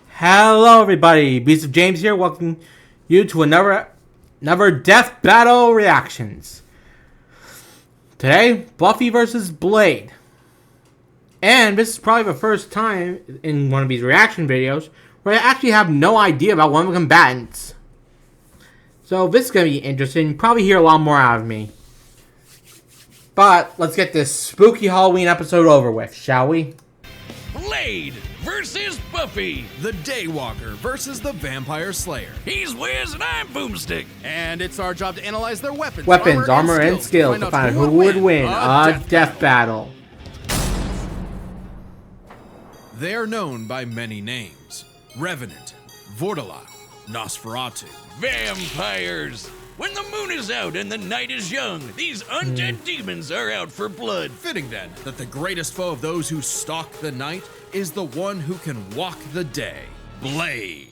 Hello everybody, Beast of James here, welcoming you to another Death Battle Reactions. Today, Buffy versus Blade. And this is probably the first time in one of these reaction videos where I actually have no idea about one of the combatants. So this is going to be interesting, you'll probably hear a lot more out of me. But let's get this spooky Halloween episode over with, shall we? Blade versus Buffy. The Daywalker versus the Vampire Slayer. He's Wiz and I'm Boomstick. And it's our job to analyze their weapons, armor, and skills to find out who would win a death battle. They are known by many names. Revenant, Vortala, Nosferatu. Vampires. When the moon is out and the night is young, these undead demons are out for blood. Fitting then that the greatest foe of those who stalk the night is the one who can walk the day, Blade.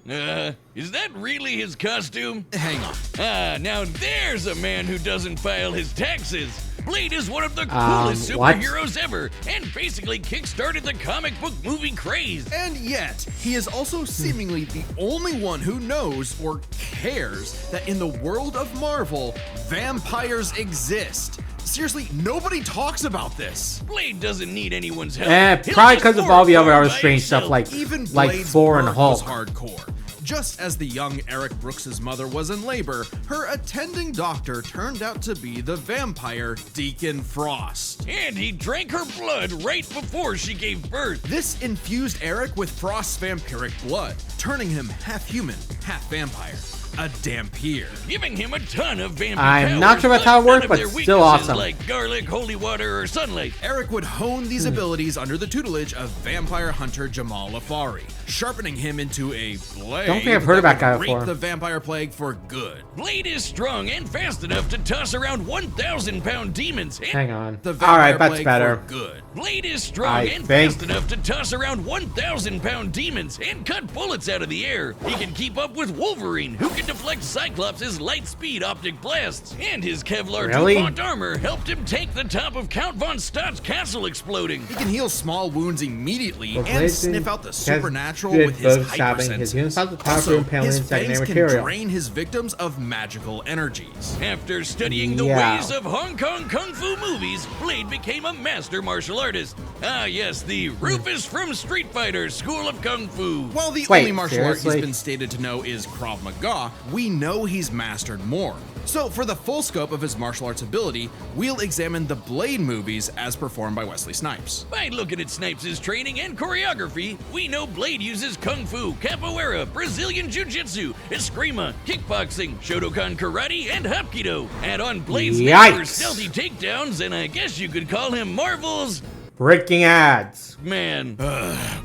Is that really his costume? Hang on. Now there's a man who doesn't file his taxes. Blade is one of the coolest superheroes ever, and basically kickstarted the comic book movie craze. And yet, he is also seemingly the only one who knows or cares that in the world of Marvel, vampires exist. Seriously, nobody talks about this. Blade doesn't need anyone's help. Probably because of all the other strange stuff like Thor and Hulk. Was hardcore. Just as the young Eric Brooks' mother was in labor, her attending doctor turned out to be the vampire Deacon Frost. And he drank her blood right before she gave birth. This infused Eric with Frost's vampiric blood, turning him half human, half vampire. A Dampier. Giving him a ton of vampire I'm not sure that's how it works, but still awesome. Like garlic, holy water, or sunlight. Eric would hone these abilities under the tutelage of vampire hunter Jamal Afari, sharpening him into a blade. Don't think I've heard of that guy before. The vampire plague for good. Blade is strong and fast enough to toss around 1,000-pound demons. Hang on. Alright, that's better. Good. Blade is strong fast enough to toss around 1,000-pound demons and cut bullets out of the air. He can keep up with Wolverine, who can deflect Cyclops' light-speed optic blasts, and his Kevlar DuPont armor helped him take the top of Count Von Stott's castle exploding. He can heal small wounds immediately and sniff out the supernatural with his hypersenses. Also, his fangs can drain his victims of magical energies. After studying the ways of Hong Kong Kung Fu movies, Blade became a master martial artist. Ah yes, the Rufus from Street Fighter School of Kung Fu. While the only martial art he's been stated to know is Krav Maga, we know he's mastered more. So for the full scope of his martial arts ability, we'll examine the Blade movies as performed by Wesley Snipes. By looking at Snipes' training and choreography, we know Blade uses Kung Fu, Capoeira, Brazilian Jiu-Jitsu, Eskrima, Kickboxing, Shotokan Karate, and Hapkido. Add on Blade's name for stealthy takedowns, and I guess you could call him Marvel's breaking ads. Man.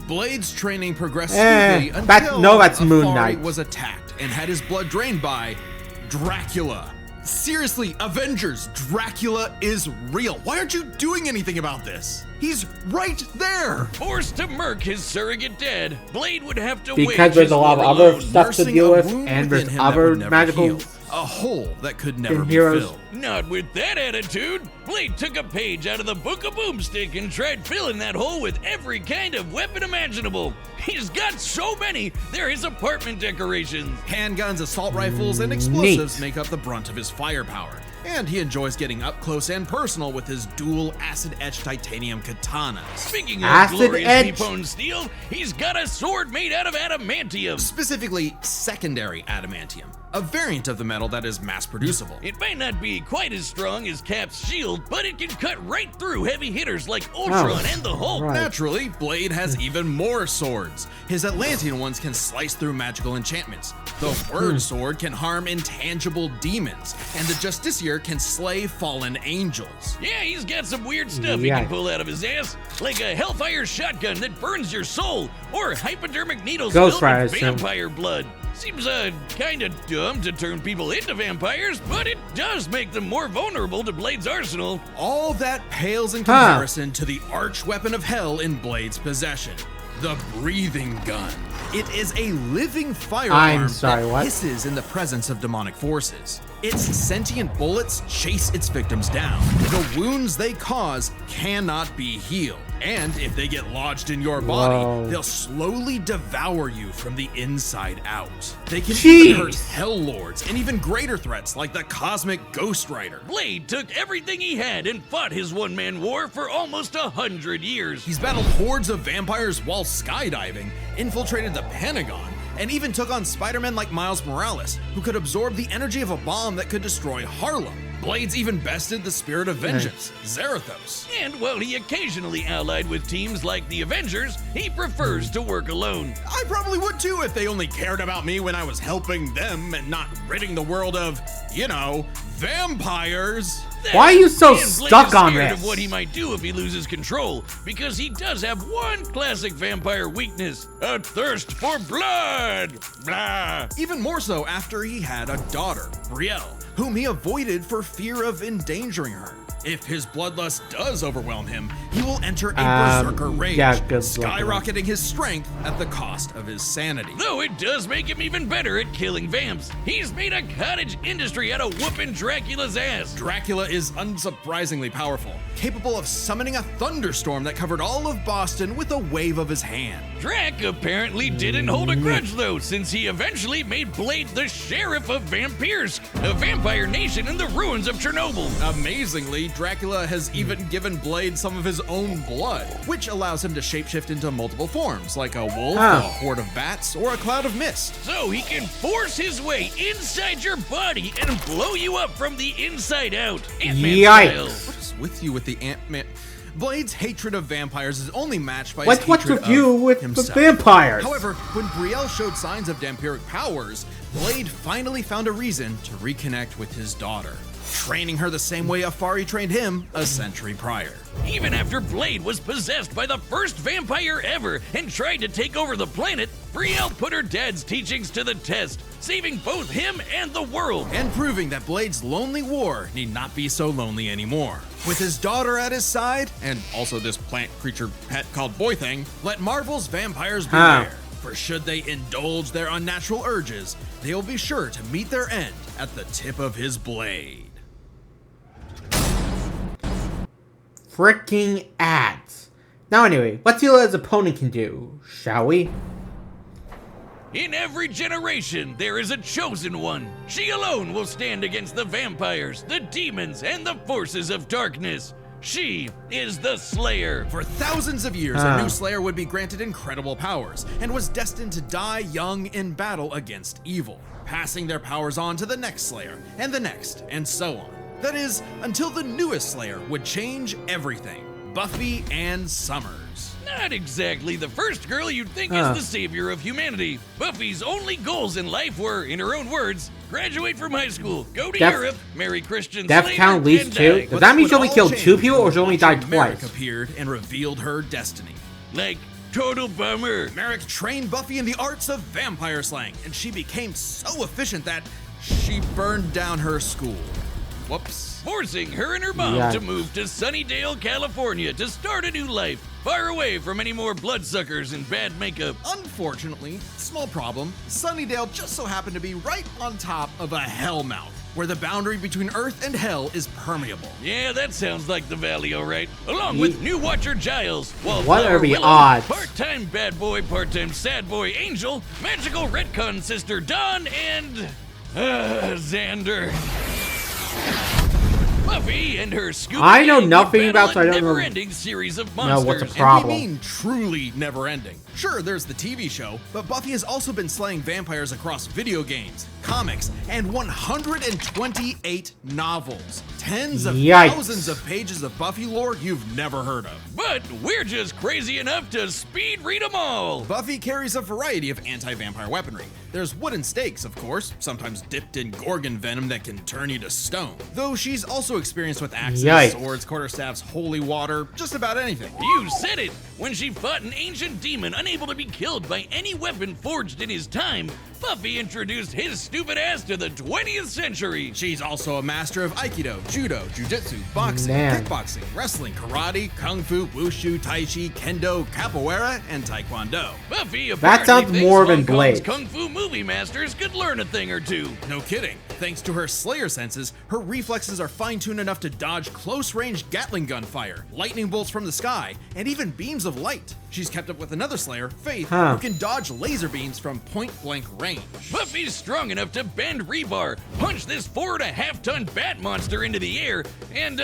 Blade's training progressed smoothly until that's Moon Knight. was attacked and had his blood drained by Dracula. Seriously, Avengers, Dracula is real. Why aren't you doing anything about this? He's right there. Forced to murk his surrogate dad, Blade would have to wait. Because there's a lot of other stuff to deal with, and there's other magical a hole that could never be filled. Not with that attitude. Blade took a page out of the Book of Boomstick and tried filling that hole with every kind of weapon imaginable. He's got so many, they're his apartment decorations. Handguns, assault rifles, and explosives make up the brunt of his firepower. And he enjoys getting up close and personal with his dual acid-etched titanium katana. Speaking of glorious Nippon steel, he's got a sword made out of adamantium. Specifically, secondary adamantium, a variant of the metal that is mass-producible. It might not be quite as strong as Cap's shield, but it can cut right through heavy hitters like Ultron and the Hulk. Naturally, Blade has even more swords. His Atlantean ones can slice through magical enchantments. The Word Sword can harm intangible demons, and the Justiciar can slay fallen angels. Yeah, he's got some weird stuff he can pull out of his ass, like a Hellfire shotgun that burns your soul, or hypodermic needles filled with vampire blood. Seems kinda dumb to turn people into vampires, but it does make them more vulnerable to Blade's arsenal. All that pales in comparison to the arch weapon of hell in Blade's possession, the breathing gun. It is a living firearm that hisses in the presence of demonic forces. Its sentient bullets chase its victims down. The wounds they cause cannot be healed. And if they get lodged in your body, they'll slowly devour you from the inside out. They can even hurt Hell Lords and even greater threats like the Cosmic Ghost Rider. Blade took everything he had and fought his one-man war for almost 100 years. He's battled hordes of vampires while skydiving, infiltrated the Pentagon, and even took on Spider-Man like Miles Morales, who could absorb the energy of a bomb that could destroy Harlem. Blade's even bested the Spirit of Vengeance, Zarathos. And while he occasionally allied with teams like the Avengers, he prefers to work alone. I probably would too if they only cared about me when I was helping them and not ridding the world of, you know, vampires. Why are you so And Blade stuck is on scared this? of what he might do if he loses control, because he does have one classic vampire weakness: a thirst for blood. Blah. Even more so after he had a daughter, Brielle, whom he avoided for fear of endangering her. If his bloodlust does overwhelm him, he will enter a berserker rage, skyrocketing his strength at the cost of his sanity. Though it does make him even better at killing vamps. He's made a cottage industry out of whooping Dracula's ass. Dracula is unsurprisingly powerful, capable of summoning a thunderstorm that covered all of Boston with a wave of his hand. Drac apparently didn't hold a grudge though, since he eventually made Blade the sheriff of Vampirsk, a vampire nation in the ruins of Chernobyl. Amazingly, Dracula has even given Blade some of his own blood, which allows him to shapeshift into multiple forms, like a wolf, a horde of bats, or a cloud of mist. So he can force his way inside your body and blow you up from the inside out. Ant-Man style. What is with you with the Ant-Man? Blade's hatred of vampires is only matched by What's his hatred with you of with himself. the vampires? However, when Brielle showed signs of vampiric powers, Blade finally found a reason to reconnect with his daughter, training her the same way Afari trained him a century prior. Even after Blade was possessed by the first vampire ever and tried to take over the planet, Brielle put her dad's teachings to the test, saving both him and the world. And proving that Blade's lonely war need not be so lonely anymore. With his daughter at his side, and also this plant creature pet called Boy Thing, let Marvel's vampires beware. For should they indulge their unnatural urges, they'll be sure to meet their end at the tip of his blade. Freaking ads. Now anyway, let's see what his opponent can do, shall we? In every generation, there is a chosen one. She alone will stand against the vampires, the demons, and the forces of darkness. She is the Slayer. For thousands of years, a new Slayer would be granted incredible powers and was destined to die young in battle against evil, passing their powers on to the next Slayer, and the next, and so on. That is, until the newest Slayer would change everything. Buffy Ann Summers. Not exactly the first girl you'd think is the savior of humanity. Buffy's only goals in life were, in her own words, graduate from high school, go to Europe, marry Christian Death Slater, count at least and 2? die. Does that mean she only killed 2 people or she only died Merrick twice? appeared and revealed her destiny. Like, total bummer. Merrick trained Buffy in the arts of vampire slaying, and she became so efficient that she burned down her school. Whoops. Forcing her and her mom to move to Sunnydale, California to start a new life, far away from any more bloodsuckers and bad makeup. Unfortunately, small problem, Sunnydale just so happened to be right on top of a hellmouth, where the boundary between Earth and Hell is permeable. Yeah, that sounds like the valley, alright. Along with new Watcher Giles, What are the Willow, odds? part-time bad boy, part-time sad boy Angel, magical retcon sister Dawn, and Xander. Buffy and her Scooby I know gang nothing battle about, so I a don't know. never-ending series of monsters. what's the And problem? we mean truly never-ending. Sure, there's the TV show, but Buffy has also been slaying vampires across video games, comics, and 128 novels. Tens of thousands of pages of Buffy lore you've never heard of. But we're just crazy enough to speed read them all. Buffy carries a variety of anti-vampire weaponry. There's wooden stakes, of course, sometimes dipped in gorgon venom that can turn you to stone. Though she's also experienced with axes, Yikes. swords, quarterstaffs, holy water, just about anything. You said it! When she fought an ancient demon unable to be killed by any weapon forged in his time, Buffy introduced his stupid ass to the 20th century. She's also a master of Aikido, Judo, Jiu-Jitsu, boxing, Man. kickboxing, wrestling, karate, kung fu, wushu, tai chi, kendo, capoeira, and taekwondo. Buffy That sounds apparently more thinks than Hong Kong's Blade. kung fu movie masters could learn a thing or two. No kidding. Thanks to her Slayer senses, her reflexes are fine-tuned enough to dodge close-range Gatling gun fire, lightning bolts from the sky, and even beams of light. She's kept up with another Slayer, Faith, who can dodge laser beams from point-blank range. Buffy's strong enough to bend rebar, punch this 4.5-ton bat monster into the air, and,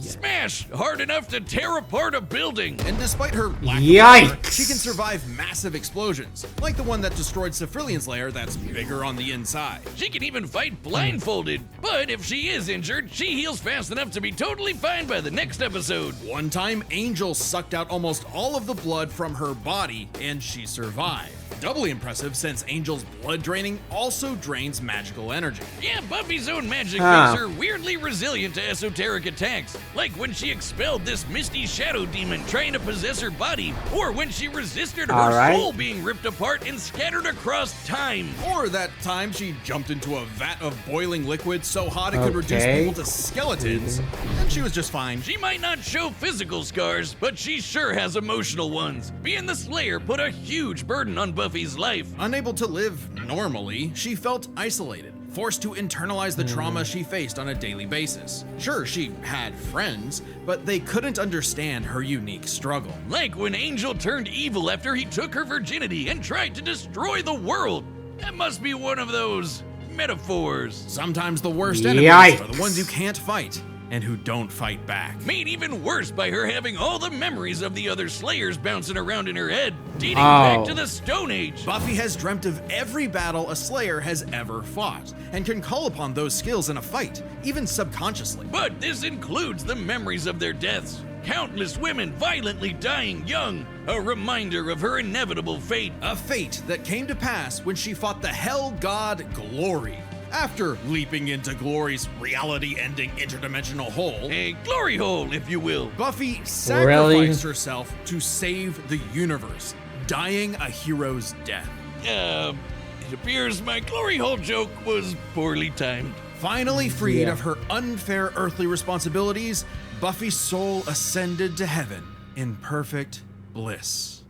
smash hard enough to tear apart a building. And despite her lack Yikes. of armor, she can survive massive explosions, like the one that destroyed Cephrilion's lair that's bigger on the inside. She can even fight blindfolded, but if she is injured, she heals fast enough to be totally fine by the next episode. One time, Angel sucked out almost all of the blood from her body, and she survived. Doubly impressive since Angel's blood draining also drains magical energy. Yeah, Buffy's own magic makes her weirdly resilient to esoteric attacks, like when she expelled this misty shadow demon trying to possess her body, or when she resisted her soul being ripped apart and scattered across time. Or that time she jumped into a vat of boiling liquid so hot it could reduce people to skeletons, and she was just fine. She might not show physical scars, but she sure has emotional ones. Being the Slayer put a huge burden on Buffy's life. Unable to live normally, she felt isolated, forced to internalize the trauma she faced on a daily basis. Sure, she had friends, but they couldn't understand her unique struggle. Like when Angel turned evil after he took her virginity and tried to destroy the world. That must be one of those metaphors. Sometimes the worst enemies are the ones you can't fight and who don't fight back. Made even worse by her having all the memories of the other Slayers bouncing around in her head, dating back to the Stone Age. Buffy has dreamt of every battle a Slayer has ever fought, and can call upon those skills in a fight, even subconsciously. But this includes the memories of their deaths. Countless women violently dying young, a reminder of her inevitable fate. A fate that came to pass when she fought the Hell God Glory. After leaping into Glory's reality-ending interdimensional hole, A glory hole, if you will. Buffy sacrificed herself to save the universe, dying a hero's death. It appears my glory hole joke was poorly timed. Finally freed of her unfair earthly responsibilities, Buffy's soul ascended to heaven in perfect bliss.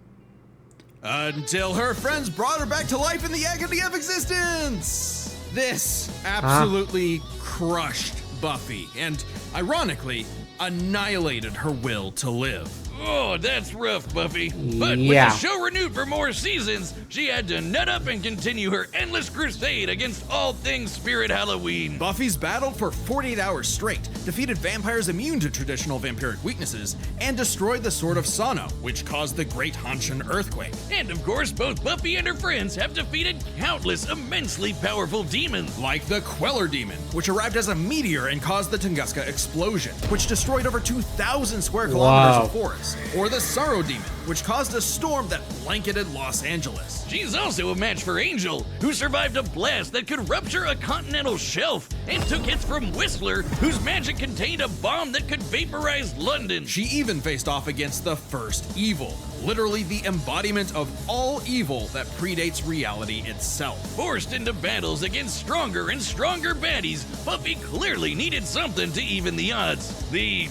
Until her friends brought her back to life in the agony of existence! This absolutely crushed Buffy, and ironically, annihilated her will to live. Oh, that's rough, Buffy. But with the show renewed for more seasons, she had to nut up and continue her endless crusade against all things Spirit Halloween. Buffy's battled for 48 hours straight, defeated vampires immune to traditional vampiric weaknesses, and destroyed the Sword of Sano, which caused the Great Hanshin earthquake. And of course, both Buffy and her friends have defeated countless immensely powerful demons. Like the Queller Demon, which arrived as a meteor and caused the Tunguska explosion, which destroyed over 2,000 square kilometers of forest. Or the Sorrow Demon, which caused a storm that blanketed Los Angeles. She's also a match for Angel, who survived a blast that could rupture a continental shelf, and took hits from Whistler, whose magic contained a bomb that could vaporize London. She even faced off against the First Evil, literally the embodiment of all evil that predates reality itself. Forced into battles against stronger and stronger baddies, Buffy clearly needed something to even the odds. The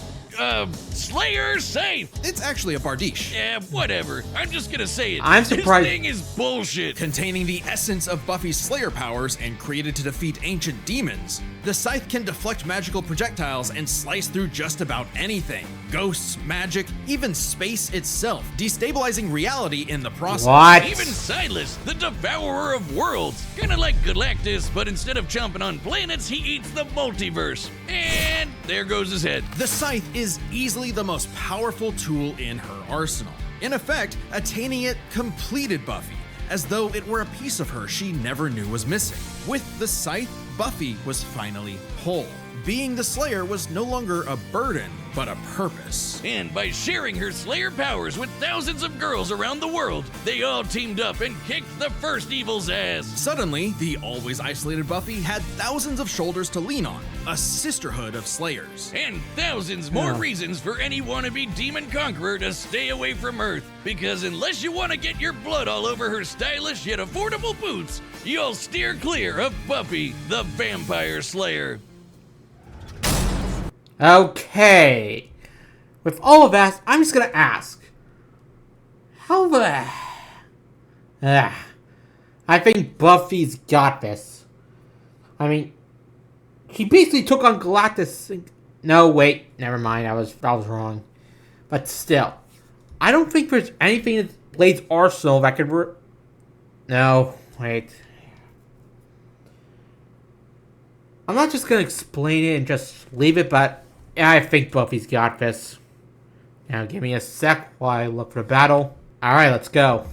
Slayer safe. It's actually a Bardiche. Yeah, whatever. I'm just gonna say it. I'm surprised. This thing is bullshit. Containing the essence of Buffy's Slayer powers and created to defeat ancient demons, the scythe can deflect magical projectiles and slice through just about anything. Ghosts, magic, even space itself, destabilizing reality in the process. Even Silas, the devourer of worlds. Kinda like Galactus, but instead of chomping on planets, he eats the multiverse. And there goes his head. The scythe is easily the most powerful tool in her arsenal. In effect, attaining it completed Buffy, as though it were a piece of her she never knew was missing. With the scythe, Buffy was finally whole, being the Slayer was no longer a burden, but a purpose. And by sharing her Slayer powers with thousands of girls around the world, they all teamed up and kicked the first evil's ass. Suddenly, the always isolated Buffy had thousands of shoulders to lean on, a sisterhood of Slayers. And thousands more reasons for any wannabe demon conqueror to stay away from Earth. Because unless you want to get your blood all over her stylish yet affordable boots, you'll steer clear of Buffy, the Vampire Slayer. Okay. With all of that, I'm just gonna ask. How the... I think Buffy's got this. I mean, he basically took on Galactus. No, wait, never mind. I was wrong. But still, I don't think there's anything in Blade's arsenal that could... No, wait. I'm not just gonna explain it and just leave it, but I think Buffy's got this. Now give me a sec while I look for the battle. Alright, let's go.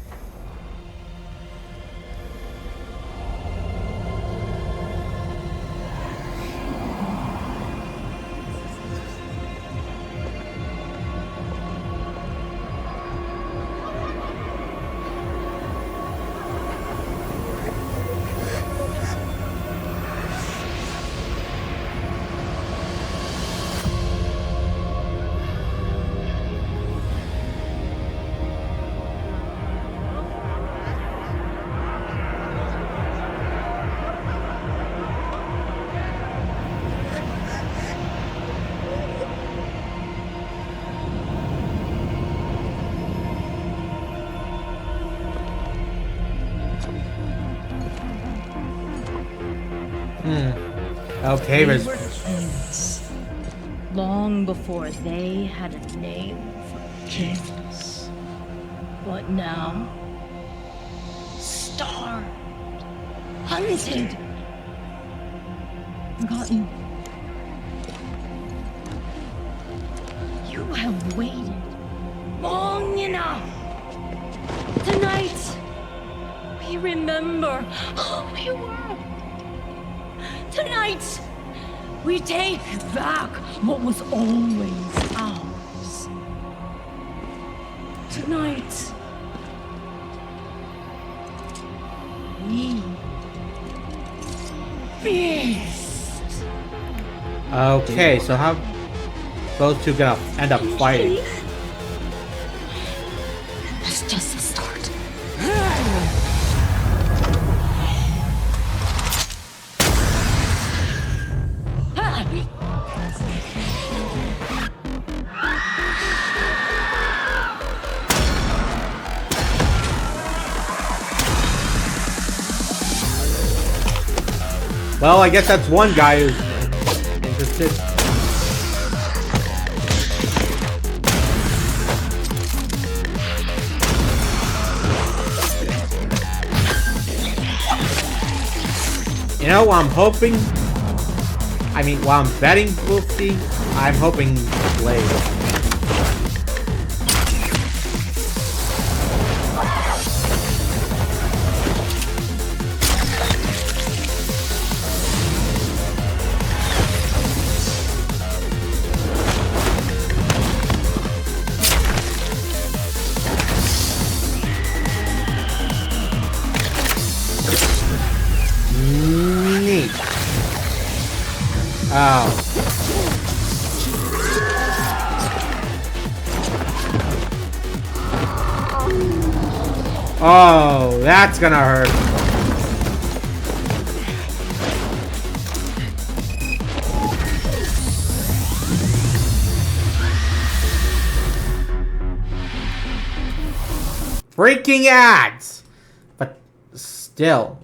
Okay, They were kings, long before they had a name for kings. But now, starved, hunted, forgotten. You have waited long enough. Tonight, we remember who we were. Tonight, we take back what was always ours. Tonight, we feast. Okay, so how those two gonna end up fighting? That's just the start. Well, I guess that's one guy who's interested. You know what I'm hoping? I mean, while I'm betting we'll see, I'm hoping Blade. Neat. Oh. Oh, that's gonna hurt. Freaking ads! But still,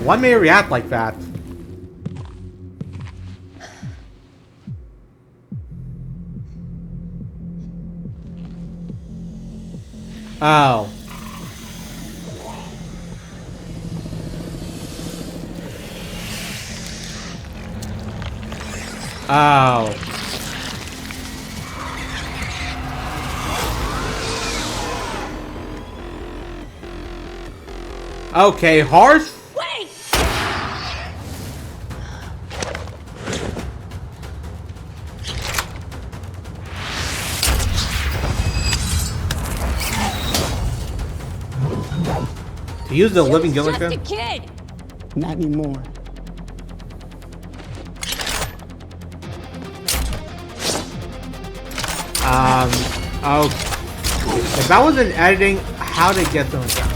one may react like that. Oh. Oh. Okay, harsh. Wait! To use the living Just gimmick. a kid. Not anymore. Oh, if that wasn't editing, how to get them down?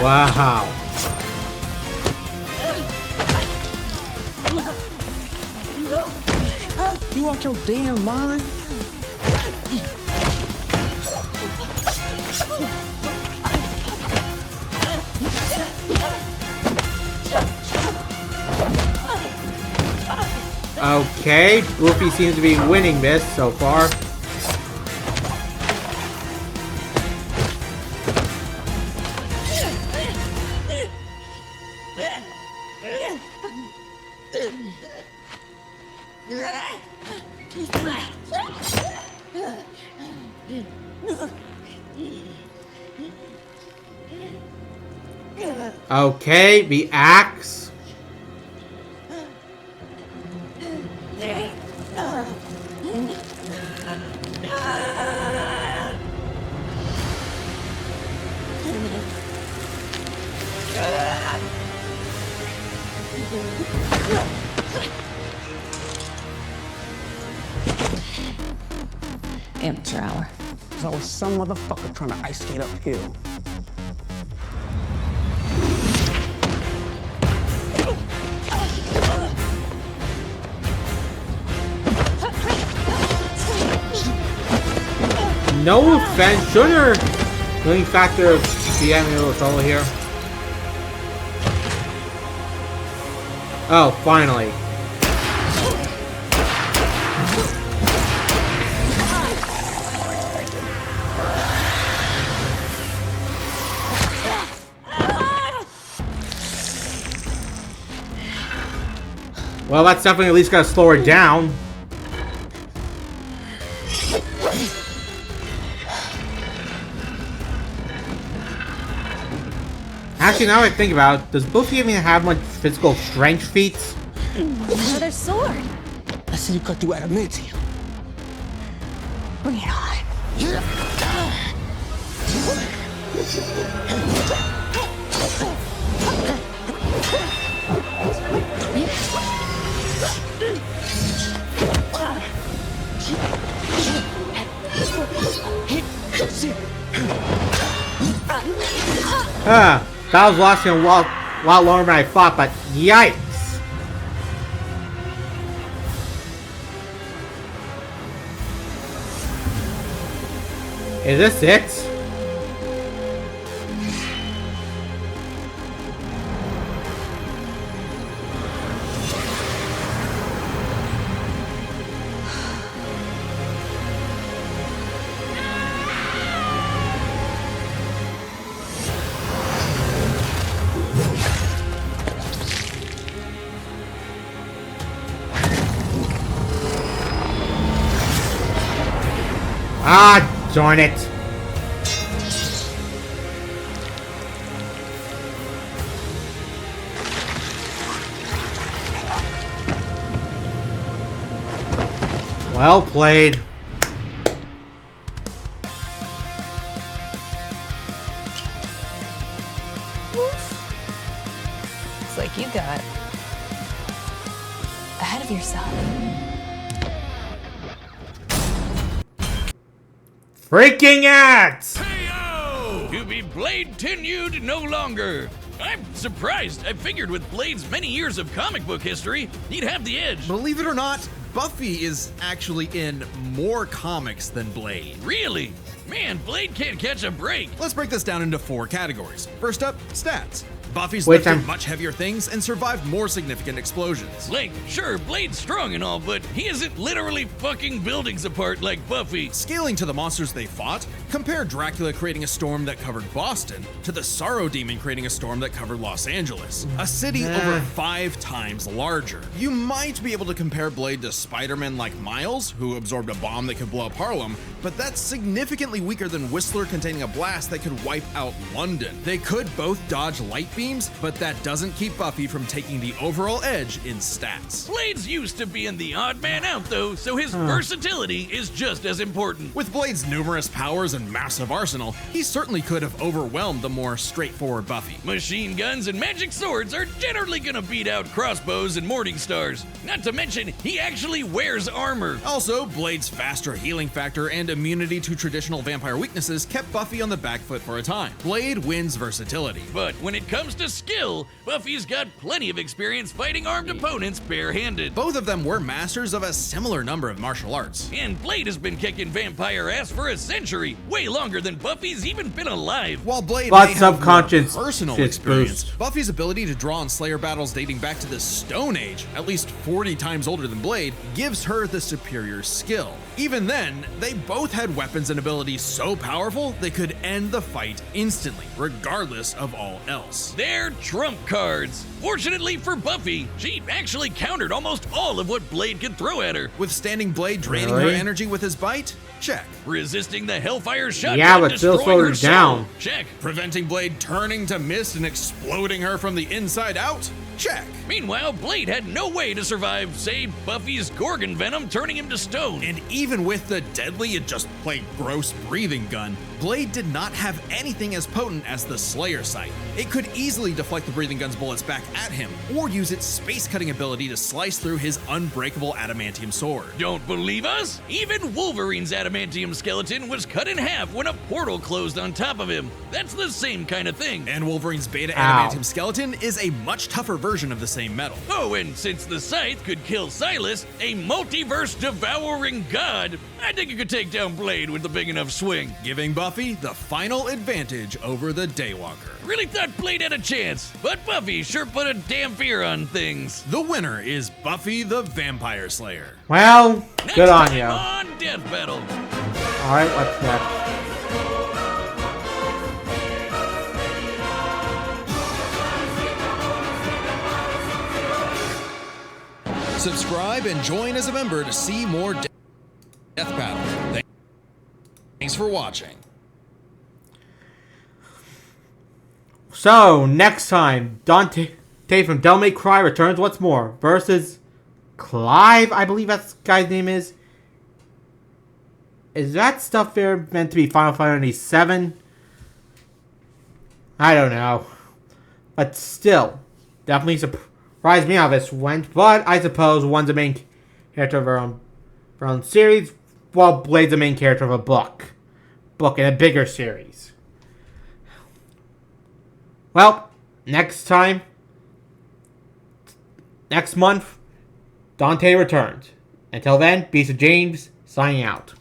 Wow. You out your damn mind? Okay, Buffy seems to be winning this so far. Okay, the axe. Amateur hour. There's always some motherfucker trying to ice skate uphill. No offense, shouldn't winning factor be having a little trouble here? Oh, finally. Well, that's definitely at least gotta slow her down. Actually, now that I think about it, does Buffy even have much physical strength feats? Another sword. I see you cut through adamantium. Bring it on. That was lasting a lot longer than I thought, but yikes. Is this it? Ah, darn it. Well played. Looks like you got ahead of yourself. Freaking ads! Hey-o! To be Blade-tenued no longer. I'm surprised. I figured with Blade's many years of comic book history, he'd have the edge. Believe it or not, Buffy is actually in more comics than Blade. Really? Man, Blade can't catch a break. Let's break this down into 4 categories. First up, stats. Buffy's Which lifted much heavier things and survived more significant explosions. Like, sure, Blade's strong and all, but he isn't literally fucking buildings apart like Buffy. Scaling to the monsters they fought, compare Dracula creating a storm that covered Boston to the Sorrow Demon creating a storm that covered Los Angeles, a city over 5 times larger. You might be able to compare Blade to Spider-Man like Miles, who absorbed a bomb that could blow up Harlem, but that's significantly weaker than Whistler containing a blast that could wipe out London. They could both dodge light beams, but that doesn't keep Buffy from taking the overall edge in stats. Blade's used to being the odd man out, though, so his versatility is just as important. With Blade's numerous powers and massive arsenal, he certainly could have overwhelmed the more straightforward Buffy. Machine guns and magic swords are generally gonna beat out crossbows and morning stars. Not to mention, he actually wears armor. Also, Blade's faster healing factor and immunity to traditional vampire weaknesses kept Buffy on the back foot for a time. Blade wins versatility. But when it comes to skill, Buffy's got plenty of experience fighting armed opponents barehanded. Both of them were masters of a similar number of martial arts. And Blade has been kicking vampire ass for a century, way longer than Buffy's even been alive. While Blade But may have more subconscious personal shit's experience, boost. Buffy's ability to draw on Slayer battles dating back to the Stone Age, at least 40 times older than Blade, gives her the superior skill. Even then, they both had weapons and abilities so powerful they could end the fight instantly, regardless of all else. They're trump cards. Fortunately for Buffy, she actually countered almost all of what Blade could throw at her. Withstanding Blade draining her Really? energy with his bite? Check. Resisting the Hellfire shotgun, Yeah, but still destroying slowed her her soul. down. Check. Preventing Blade turning to mist and exploding her from the inside out? Check. Meanwhile, Blade had no way to survive, say, Buffy's Gorgon venom turning him to stone. And even with the deadly and just plain gross breathing gun, Blade did not have anything as potent as the Slayer sight. It could easily deflect the breathing gun's bullets back at him, or use its space-cutting ability to slice through his unbreakable adamantium sword. Don't believe us? Even Wolverine's adamantium skeleton was cut in half when a portal closed on top of him. That's the same kind of thing. And Wolverine's beta Ow. adamantium skeleton is a much tougher version of the same metal. Oh, and since the Scythe could kill Silas, a multiverse devouring god, I think it could take down Blade with a big enough swing. Giving Buffy the final advantage over the Daywalker. Really thought Blade had a chance, but Buffy sure put a damn fear on things. The winner is Buffy the Vampire Slayer. Well, Next good on time you. on Death Battle. Alright, what's next? Subscribe and join as a member to see more Death Battle. Thanks for watching. So, next time, Dante from Devil May Cry returns once more versus Clive, I believe that guy's name is. Is that stuff there meant to be Final Fantasy 7? I don't know. But still, definitely surprised me how this went. But I suppose one's the main character of her own series, while Blade's the main character of a book in a bigger series. Well, next month, Dante returns. Until then, Beast of James, signing out.